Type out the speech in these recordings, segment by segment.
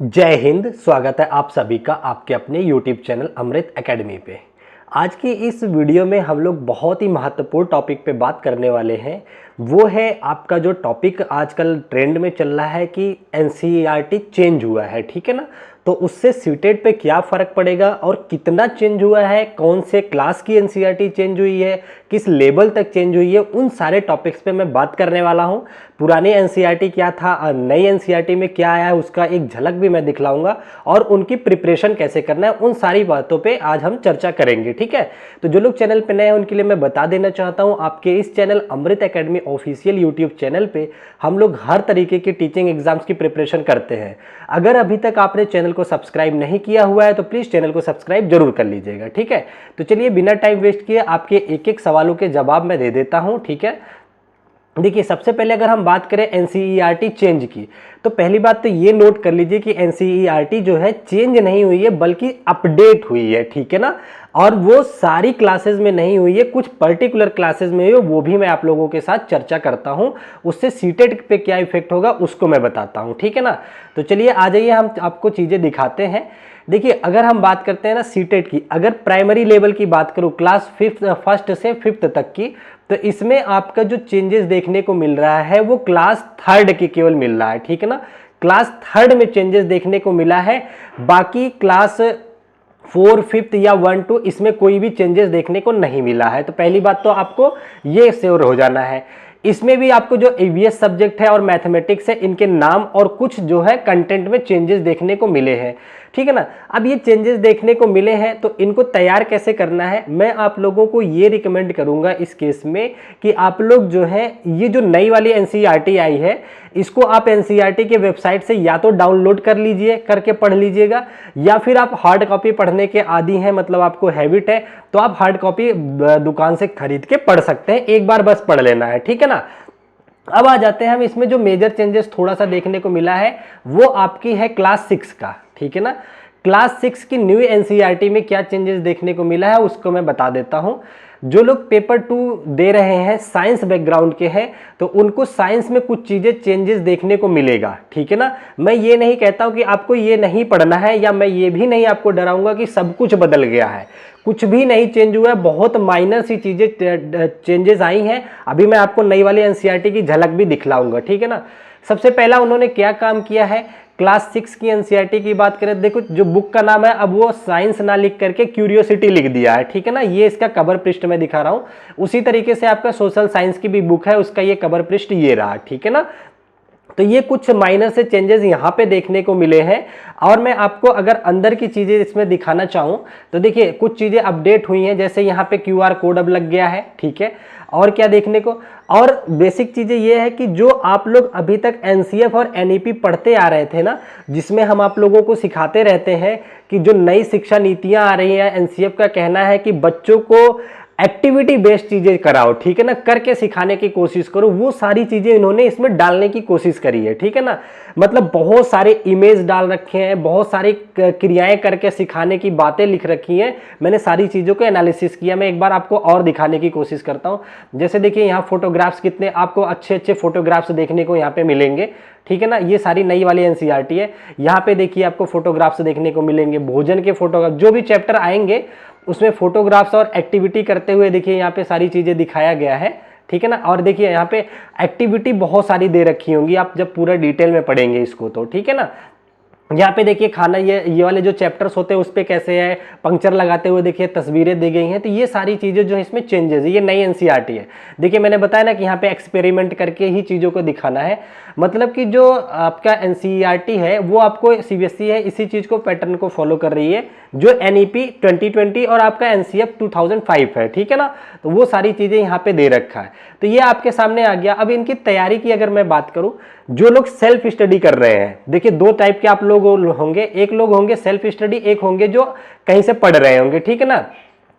जय हिंद। स्वागत है आप सभी का आपके अपने YouTube चैनल अमृत एकेडमी पे। आज की इस वीडियो में हम लोग बहुत ही महत्वपूर्ण टॉपिक पे बात करने वाले हैं। वो है आपका जो टॉपिक आजकल ट्रेंड में चल रहा है कि NCERT चेंज हुआ है, ठीक है ना। तो उससे सीटेट पे क्या फ़र्क पड़ेगा और कितना चेंज हुआ है, कौन से क्लास की NCERT चेंज हुई है, किस लेवल तक चेंज हुई है, उन सारे टॉपिक्स पे मैं बात करने वाला हूँ। पुरानी NCERT क्या था और नई NCERT में क्या आया है उसका एक झलक भी मैं दिखलाऊंगा और उनकी प्रिपरेशन कैसे करना है, उन सारी बातों पे आज हम चर्चा करेंगे, ठीक है। तो जो लोग चैनल पे नए हैं उनके लिए मैं बता देना चाहता हूँ, आपके इस चैनल अमृत एकेडमी ऑफिशियल यूट्यूब चैनल पे हम लोग हर तरीके की टीचिंग एग्जाम्स की प्रिपरेशन करते हैं। अगर अभी तक आपने चैनल को सब्सक्राइब नहीं किया हुआ है तो प्लीज़ चैनल को सब्सक्राइब जरूर कर लीजिएगा, ठीक है। तो चलिए बिना टाइम वेस्ट किए आपके एक एक सवालों के जवाब मैं दे देता हूँ, ठीक है। देखिए, सबसे पहले अगर हम बात करें NCERT चेंज की, तो पहली बात तो ये नोट कर लीजिए कि NCERT जो है चेंज नहीं हुई है बल्कि अपडेट हुई है, ठीक है ना। और वो सारी क्लासेस में नहीं हुई है, कुछ पर्टिकुलर क्लासेस में हुई है, वो भी मैं आप लोगों के साथ चर्चा करता हूं। उससे सीटेट पे क्या इफेक्ट होगा उसको मैं बताता हूं, ठीक है ना। तो चलिए आ जाइए, हम आपको चीज़ें दिखाते हैं। देखिए, अगर हम बात करते हैं ना सीटेट की, अगर प्राइमरी लेवल की बात करूँ क्लास फर्स्ट से फिफ्थ तक की, तो इसमें आपका जो चेंजेस देखने को मिल रहा है वो क्लास थर्ड की केवल मिल रहा है, ठीक है ना। क्लास थर्ड में चेंजेस देखने को मिला है, बाकी क्लास फोर फिफ्थ या 1 2 इसमें कोई भी चेंजेस देखने को नहीं मिला है। तो पहली बात तो आपको ये श्योर हो जाना है। इसमें भी आपको जो EVS सब्जेक्ट है और मैथमेटिक्स है, इनके नाम और कुछ जो है कंटेंट में चेंजेस देखने को मिले हैं, ठीक है ना। अब ये चेंजेस देखने को मिले हैं तो इनको तैयार कैसे करना है, मैं आप लोगों को ये रिकमेंड करूंगा इस केस में कि आप लोग जो है ये जो नई वाली NCERT आई है इसको आप NCERT के वेबसाइट से या तो डाउनलोड कर लीजिए, करके पढ़ लीजिएगा, या फिर आप हार्ड कॉपी पढ़ने के आदी हैं, मतलब आपको हैबिट है तो आप हार्ड कॉपी दुकान से खरीद के पढ़ सकते हैं। एक बार बस पढ़ लेना है, ठीक है ना। अब आ जाते हैं हम, इसमें जो मेजर चेंजेस थोड़ा सा देखने को मिला है वो आपकी है क्लास 6 का, ठीक है ना। क्लास 6 की न्यू NCERT में क्या चेंजेस देखने को मिला है उसको मैं बता देता हूं। जो लोग पेपर 2 दे रहे हैं, साइंस बैकग्राउंड के हैं, तो उनको साइंस में कुछ चीजें चेंजेस देखने को मिलेगा, ठीक है ना। मैं ये नहीं कहता हूं कि आपको ये नहीं पढ़ना है, या मैं ये भी नहीं आपको डराऊंगा कि सब कुछ बदल गया है। कुछ भी नहीं चेंज हुआ है, बहुत माइनर सी चीजें चेंजेस आई हैं। अभी मैं आपको नई वाली NCERT की झलक भी दिखलाऊंगा, ठीक है ना। सबसे पहला उन्होंने क्या काम किया है, क्लास 6 की NCERT की बात करें, देखो जो बुक का नाम है अब वो साइंस ना लिख करके क्यूरियोसिटी लिख दिया है, ठीक है ना। ये इसका कवर पृष्ठ में दिखा रहा हूं। उसी तरीके से आपका सोशल साइंस की भी बुक है, उसका ये कवर पृष्ठ ये रहा, ठीक है ना। तो ये कुछ माइनर से चेंजेस यहाँ पे देखने को मिले हैं। और मैं आपको अगर अंदर की चीजें इसमें दिखाना चाहूँ तो देखिए कुछ चीजें अपडेट हुई हैं, जैसे यहाँ पे QR कोड अब लग गया है, ठीक है। और क्या देखने को, और बेसिक चीजें ये है कि जो आप लोग अभी तक NCF और NEP पढ़ते आ रहे थे ना, जिसमें हम आप लोगों को सिखाते रहते हैं कि जो नई शिक्षा नीतियां आ रही हैं, NCF का कहना है कि बच्चों को एक्टिविटी बेस्ड चीजें कराओ, ठीक है ना, करके सिखाने की कोशिश करो। वो सारी चीजें इन्होंने इसमें डालने की कोशिश करी है, ठीक है ना। मतलब बहुत सारे इमेज डाल रखे हैं, बहुत सारी क्रियाएं करके सिखाने की बातें लिख रखी हैं। मैंने सारी चीजों को एनालिसिस किया, मैं एक बार आपको और दिखाने की कोशिश करता हूं। जैसे देखिए यहाँ फोटोग्राफ्स, कितने आपको अच्छे अच्छे फोटोग्राफ्स देखने को यहाँ पे मिलेंगे, ठीक है ना। ये सारी नई वाली NCERT है। यहाँ पे देखिए आपको फोटोग्राफ्स देखने को मिलेंगे, भोजन के फोटोग्राफ, जो भी चैप्टर आएंगे उसमें फोटोग्राफ्स और एक्टिविटी करते हुए देखिए यहाँ पे सारी चीजें दिखाया गया है, ठीक है ना। और देखिए यहाँ पे एक्टिविटी बहुत सारी दे रखी होंगी, आप जब पूरा डिटेल में पढ़ेंगे इसको तो, ठीक है ना। यहाँ पे देखिए खाना, ये वाले जो चैप्टर्स होते हैं उस पे कैसे है, पंक्चर लगाते हुए देखिए तस्वीरें दी गई हैं। तो ये सारी चीजें जो है इसमें चेंजेस है, ये नई NCERT है। देखिए मैंने बताया ना कि यहाँ पे एक्सपेरिमेंट करके ही चीजों को दिखाना है। मतलब कि जो आपका NCERT है वो आपको CBSE है, इसी चीज को पैटर्न को फॉलो कर रही है जो NEP 2020 और आपका NCF 2005 है, ठीक है ना। तो वो सारी चीजें यहाँ पे दे रखा है, तो ये आपके सामने आ गया। अब इनकी तैयारी की अगर मैं बात करूं, जो लोग सेल्फ स्टडी कर रहे हैं, देखिए दो टाइप के आप लोग होंगे, एक लोग होंगे सेल्फ स्टडी, एक होंगे जो कहीं से पढ़ रहे होंगे, ठीक है ना,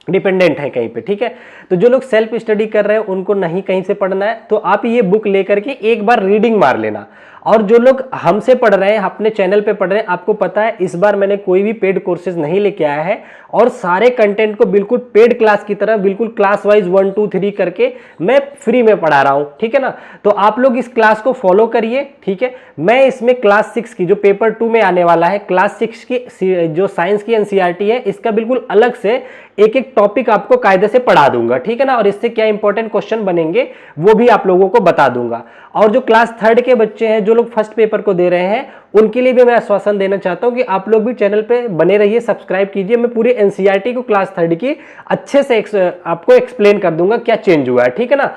डिपेंडेंट है कहीं पे, ठीक है। तो जो लोग सेल्फ स्टडी कर रहे हैं उनको नहीं कहीं से पढ़ना है, तो आप ये बुक लेकर के एक बार रीडिंग मार लेना और जो लोग हमसे पढ़ रहे हैं, अपने चैनल पे पढ़ रहे हैं, आपको पता है इस बार मैंने कोई भी पेड कोर्सेज नहीं लेके आया है और सारे कंटेंट को बिल्कुल पेड क्लास की तरह बिल्कुल क्लास वाइज 1 2 3 करके मैं फ्री में पढ़ा रहा हूं, ठीक है ना। तो आप लोग इस क्लास को फॉलो करिए, ठीक है। मैं इसमें क्लास 6 की जो पेपर 2 में आने वाला है, क्लास 6 की जो साइंस की एनसीईआरटी है, इसका बिल्कुल अलग से एक एक टॉपिक आपको कायदे से पढ़ा दूंगा, ठीक है ना। और इससे क्या इंपॉर्टेंट क्वेश्चन बनेंगे वो भी आप लोगों को बता दूंगा। और जो क्लास 3 के बच्चे हैं, जो लोग फर्स्ट पेपर को दे रहे हैं, उनके लिए भी मैं आश्वासन देना चाहता हूं कि आप लोग भी चैनल पे बने रहिए, सब्सक्राइब कीजिए। मैं पूरी एनसीईआरटी को क्लास 3 की अच्छे से आपको एक्सप्लेन कर दूंगा क्या चेंज हुआ है, ठीक है ना।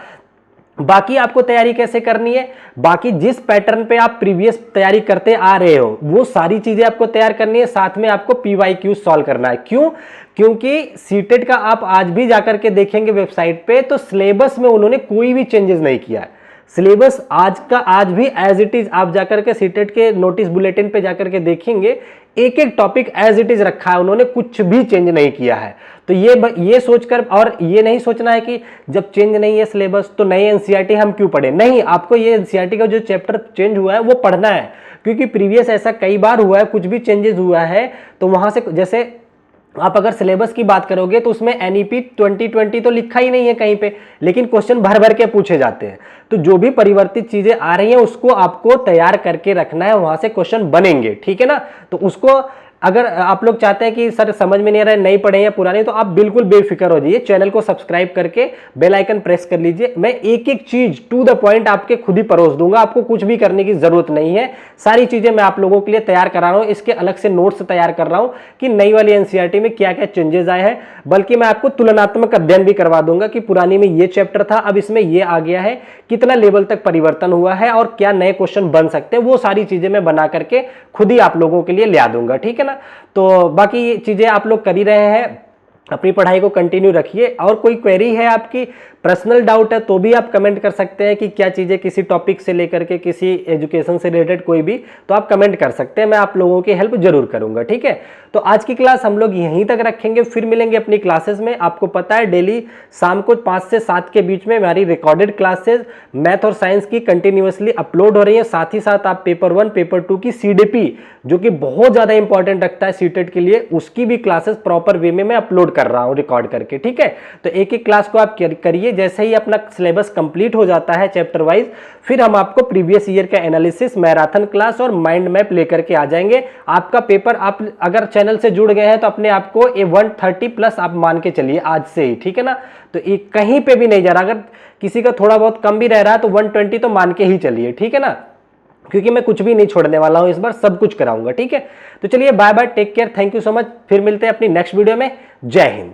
बाकी आपको तैयारी कैसे करनी है, बाकी जिस पैटर्न पे आप प्रीवियस तैयारी करते आ रहे हो वो सारी चीजें आपको तैयार करनी है। साथ में आपको पीवाईक्यू सॉल्व करना है। क्यों? क्योंकि सीटेट का आप आज भी जाकर के देखेंगे वेबसाइट पे, तो सिलेबस में उन्होंने कोई भी चेंजेस नहीं किया है। सिलेबस आज का आज भी एज इट इज, आप जाकर के सीटेट के नोटिस बुलेटिन पे जाकर के देखेंगे, एक एक टॉपिक एज इट इज रखा है, उन्होंने कुछ भी चेंज नहीं किया है। तो ये सोचकर, और ये नहीं सोचना है कि जब चेंज नहीं है सिलेबस तो नई एनसीईआरटी हम क्यों पढ़े, नहीं, आपको ये एनसीईआरटी का जो चैप्टर चेंज हुआ है वो पढ़ना है। क्योंकि प्रीवियस ऐसा कई बार हुआ है, कुछ भी चेंजेस हुआ है तो वहां से, जैसे आप अगर सिलेबस की बात करोगे तो उसमें एनईपी 2020 तो लिखा ही नहीं है कहीं पे, लेकिन क्वेश्चन भर भर के पूछे जाते हैं। तो जो भी परिवर्तित चीजें आ रही हैं उसको आपको तैयार करके रखना है, वहां से क्वेश्चन बनेंगे, ठीक है ना। तो उसको अगर आप लोग चाहते हैं कि सर समझ में नहीं आ रहा है, नहीं पढ़े या पुराने, तो आप बिल्कुल बेफिक्र हो जाइए, चैनल को सब्सक्राइब करके बेल आइकन प्रेस कर लीजिए। मैं एक एक चीज टू द पॉइंट आपके खुद ही परोस दूंगा, आपको कुछ भी करने की जरूरत नहीं है। सारी चीजें मैं आप लोगों के लिए तैयार करा रहा हूं, इसके अलग से नोट्स तैयार कर रहा हूं कि नई वाली एनसीईआरटी में क्या क्या चेंजेस आए हैं। बल्कि मैं आपको तुलनात्मक अध्ययन भी करवा दूंगा कि पुरानी में ये चैप्टर था, अब इसमें ये आ गया है, कितना लेवल तक परिवर्तन हुआ है और क्या नए क्वेश्चन बन सकते हैं, वो सारी चीजें मैं बना करके खुद ही आप लोगों के लिए ले आ दूंगा, ठीक है ना। तो बाकी ये चीजें आप लोग कर ही रहे हैं, अपनी पढ़ाई को कंटिन्यू रखिए। और कोई क्वेरी है आपकी, पर्सनल डाउट है, तो भी आप कमेंट कर सकते हैं कि क्या चीज़ें, किसी टॉपिक से लेकर के किसी एजुकेशन से रिलेटेड कोई भी, तो आप कमेंट कर सकते हैं, मैं आप लोगों की हेल्प जरूर करूंगा, ठीक है। तो आज की क्लास हम लोग यहीं तक रखेंगे, फिर मिलेंगे अपनी क्लासेस में। आपको पता है डेली शाम को 5 से 7 के बीच में हमारी रिकॉर्डेड क्लासेस मैथ और साइंस की कंटिन्यूअसली अपलोड हो रही है। साथ ही साथ आप पेपर 1 पेपर 2 की सीडीपी, जो कि बहुत ज़्यादा इंपॉर्टेंट रखता है सीटेट के लिए, उसकी भी क्लासेस प्रॉपर वे में मैं अपलोड कर रहा हूँ रिकॉर्ड करके, ठीक है। तो एक एक क्लास को आप करिए, जैसे ही अपना सिलेबस कंप्लीट हो जाता है चैप्टर वाइज, फिर हम आपको प्रीवियस ईयर का एनालिसिस, मैराथन क्लास और माइंड मैप लेकर के आ जाएंगे। आपका पेपर, आप अगर चैनल से जुड़ गए हैं तो अपने आप को 130 प्लस आप मान के चलिए आज से ही, ठीक है ना। तो एक कहीं पे भी नहीं जा रहा, अगर किसी का थोड़ा बहुत कम भी रह रहा है तो 120 तो मान के ही चलिए, ठीक है ना। क्योंकि मैं कुछ भी नहीं छोड़ने वाला हूं, इस बार सब कुछ कराऊंगा, ठीक है। तो चलिए bye bye, take care, thank you so much, फिर मिलते हैं अपनी नेक्स्ट वीडियो में। जय हिंद।